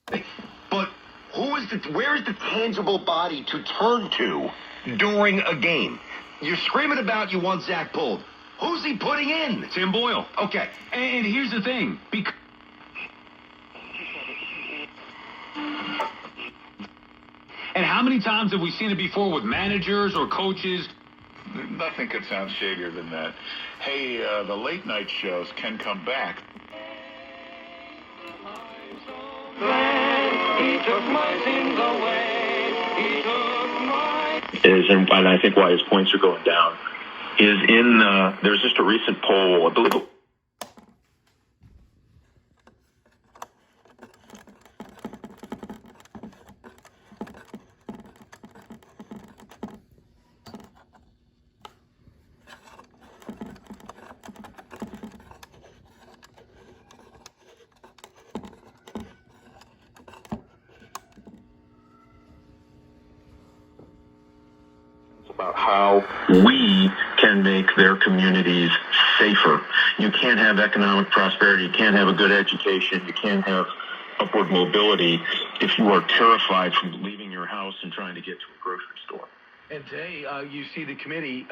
But where is the tangible body to turn to during a game? You're screaming about you want Zach pulled. Who's he putting in? Tim Boyle. Okay. And here's the thing. And how many times have we seen it before with managers or coaches? Nothing could sound shadier than that. Hey, the late night shows can come back. He took my sins away. He took my... And I think why his points are going down is there's just a recent poll, I believe. About how we can make their communities safer. You can't have economic prosperity, you can't have a good education, you can't have upward mobility if you are terrified from leaving your house and trying to get to a grocery store. And today, you see the committee